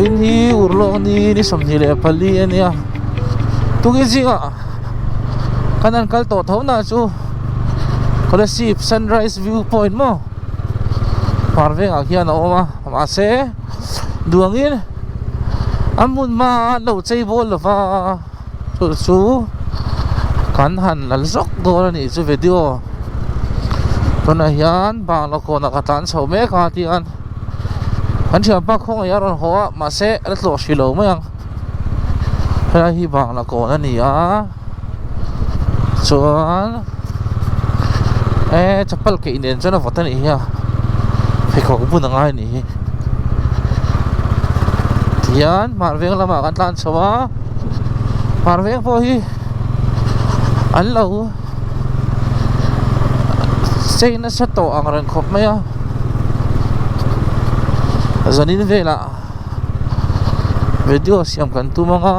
in hi urlok ni somni le pali ania tuki jinga kanan kal to thona chu Kolasib sunrise viewpoint mo Hmarveng hian a awma ase duangin amun ma lo chei bol lova chu kan han lal zok dor ani chu video tona hian bang la ko na katan so me ka ti an thiam pa khong yaron ho ma se la tlo shilo mayang ha hi bang la ko na ni a chuan chapal ke inen chana vatan hi ya phei ko bu na ngai ni tian Hmarveng lama kan tlan chawa Hmarveng po hi an lo sei na sa to ang reng khop maya zanin vela video siam kan tu mga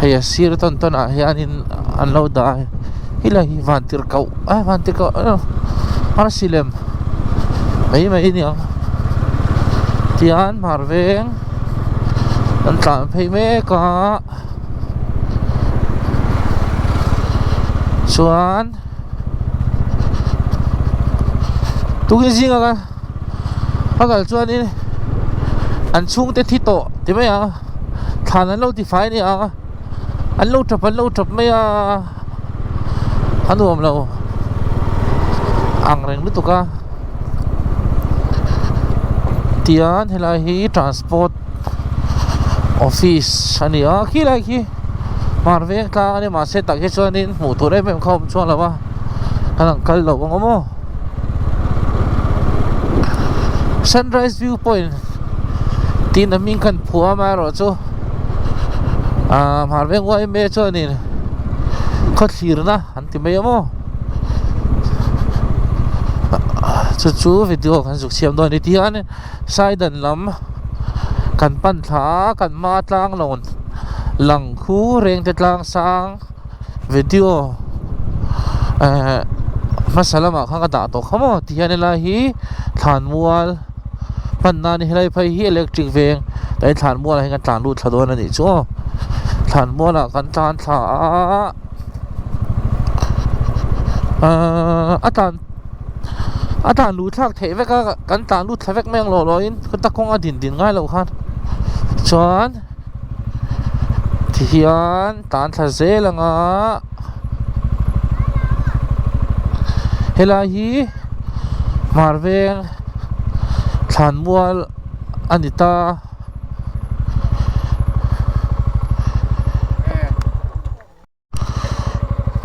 haya sir ton hianin an lo da hilahi vantir kau silem mai ni ang tian Hmarveng an tlan phei me ka chuan tukin zinga ka pagal chuan in an chung te thito ti mai a than an lo ti fai ni a an lo trap mai a anuam lo ang reng lu tuka tian helai hi transport office ani a khilai khi Hmarveng ka ani ma se tak he chuan in mu tur em khom chuan lawa anang kal lo ngomo sunrise viewpoint tin aming kan phua ma ro chu Hmarveng wa me chuan in Khawthlirna anti mai mo chu video kan zuk siam do ni ti an saidan lam kan pan tha kan ma tlang lon lang khu reng te tlang sang video masalama khanga da to khamo ti han la hi than mual pan na ni helai phai hi electric veng dai than mual hi kan tlan lu thadon ani chu than mual kan tlan tha atan lu thak theih veka kan tlan lu thavek meng lo in kan ta kong a din ngai lo khan chuan hian tan tha zelanga helai hi Hmarveng thlan mual anita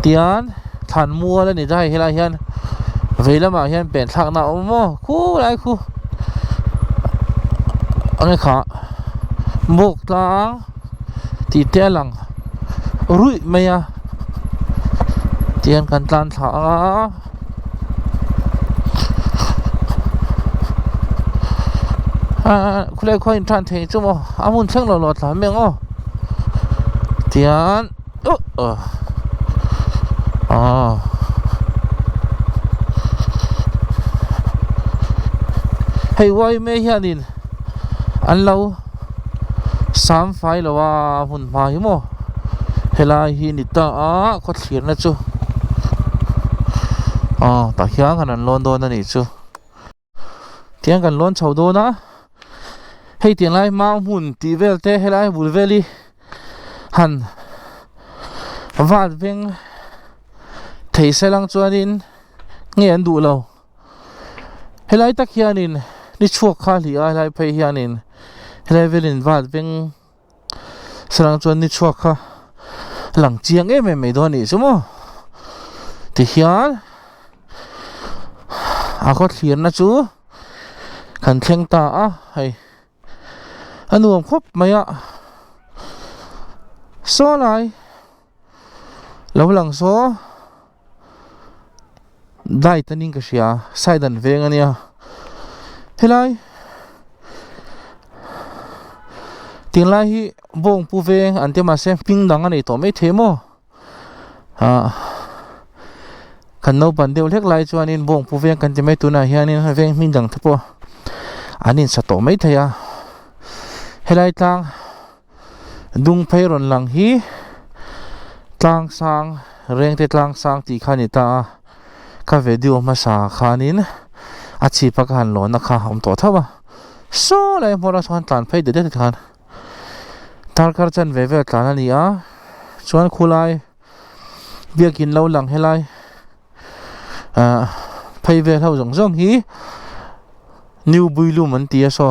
tian thlan mual ani dai helai hian veilama hian pen thak na omo khu lai khu ange kha mok tlang ti telang rui maya tian kan tlan tha khulai khoi than thei chu mo amun thang lo thla meng o tian hei wai me hianin an lo sam fai lawa hun ma hi mo helai hi ni ta Khawthlirna chu ta hiang an lon don ani chu tiang kan lon chho do na hei tiang lai ma hmun ti vel te helai bul veli han Veng thei selang chuanin nge an du lo helai tak hianin ni chhuak kha li a helai phei hianin helai velin Veng selang chuan ni chhuak kha lang chiang em do ni chu mo ti hian Khawthlirna chu kan thleng ta hei anuam khop maya so lai lo lang so dai taning ka sia saidan veng ania helai ting lai hi bong pu veng ante ma se ping dang ani to me themo kan no pan deu lek lai chuanin bong pu veng kan ti mai tuna hianin veng min dang thapo anin sa to mai theia helai tlang dung phei ron lang hi tlang sang reng te tlang sang ti khani ta ka video masa khanin achi pakhan lo na kha om to thawa so lai mora chuan tlan phei de de khan tarkar chan ve ve tlan ani a chuan khulai biakin lo lang helai phei ve ho jong jong hi new builu man tia so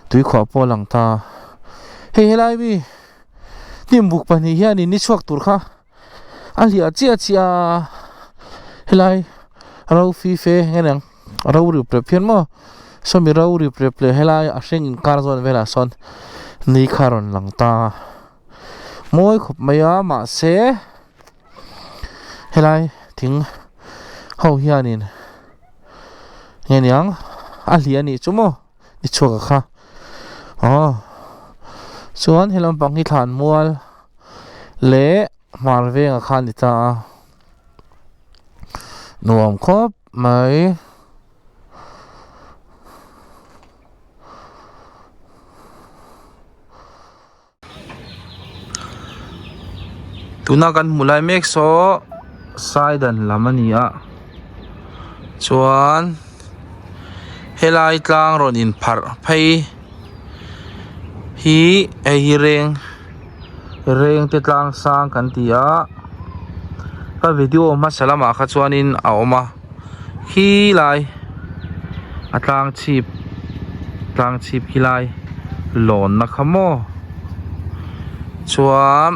tui khwa po lang ta helai bi nim buk pani hian ni chuak tur kha alia chia helai rau fi fe ngenang rau ri prepian mo so mi rau ri preple helai a hring in kar zon vela son ni kharon lang ta moi khup maya ma se helai thing ho hianin ngenyang alia ni chumo ni chuak kha chuan helam pang hi thlan mual le Hmarveng khan ni ta nuam khop mai tuna kan mulai mek so saidan lamania chuan helai tlang ron in phar phei hi reng te tlang sang kan tia ka video ma salama kha chuanin a oma hi lai a tlang chip hilai lon na khamo chuan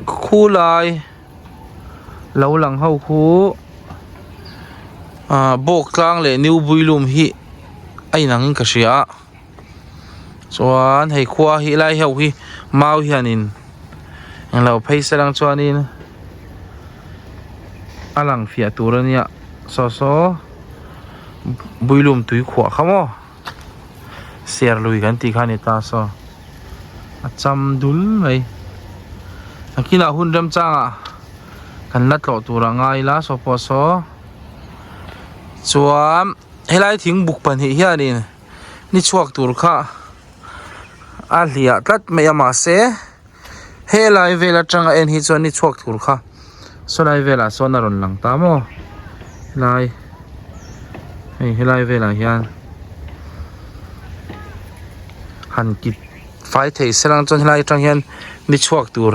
khulai lo lang ho khu bok tlang le new builum hi ai nang ka sia chuan hei khua hi lai ho hi mau hianin ang lau phei salang chuanin alang fia turania so builum tui khwa khamo ser lui kan ti khani ta so acham dul mai akina hundram changa kan la tlo tura ngai la so po so chuan helai thing buk pan hi hianin ni chuak tur kha a hlia tlat mai ama se helai vela tanga en hi chuan ni chuak tur kha so lai vela so na ron lang ta mo helai vela hian han kit fai thei serang chon helai tang hian ni chuak tur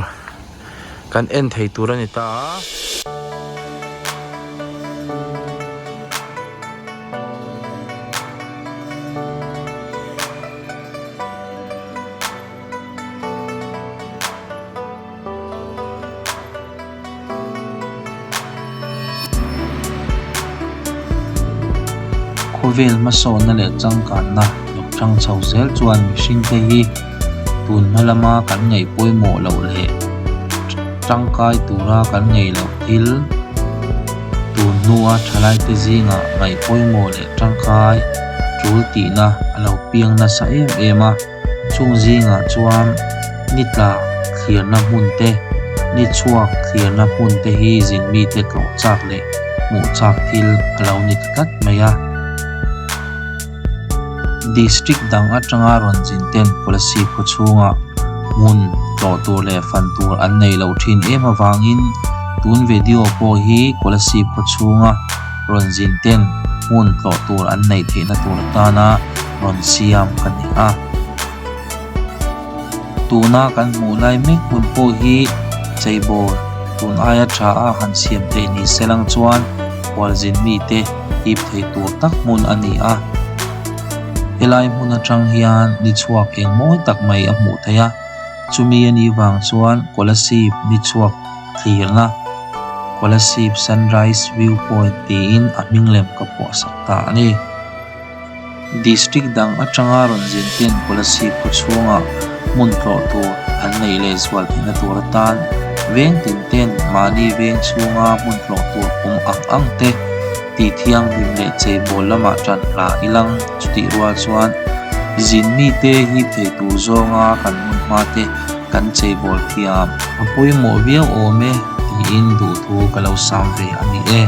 kan en thei tur ani ta vel masawn na le changkan na lok thang chho zel chuan mihring te hi tun hmalama kan ngei poimo lo le tangkai tura kan ngei lo thil tun nuwa thalai te zinga ngai poimo le tangkai chul ti na alo piang na sa ema chung zinga chuan ni thlirna hmun te ni chhuak thlirna hmun te hi zin mi te tlawh chak le mu chak thil alo ni tat maya district dang atanga ron jinten Kolasib chunga mun tlawh tur le fan tur an nei lo thin em avangin tun video po hi Kolasib chunga ron jinten mun tlawh tur an nei theih na tur tana ron siam kan ni a tuna kan mu lai mek mun po hi cheibor tun aya tha a han siam te ni selang chuan waljin mi te ip thei tur tak mun ani a helai hmun atang hian ni chhuak eng mawi tak mai a hmuh theia chumi ani wang chuan Kolasib ni chhuak thlirna Kolasib sunrise viewpoint tiin a minglem ka pawh sakta ani district dang atanga ron jinten Kolasib chunga mun tlawh tur an nei le zwal thina tur tan Veng tinten mani Veng chunga mun tlawh tur ang te ti thiang lim le cheibol lama tran la ilang chuti rual chuan zin mi te hi thei tu zonga kan mun ma te kan cheibol thiam apoi mo viau ome ti in du thu kalau sam ve ani e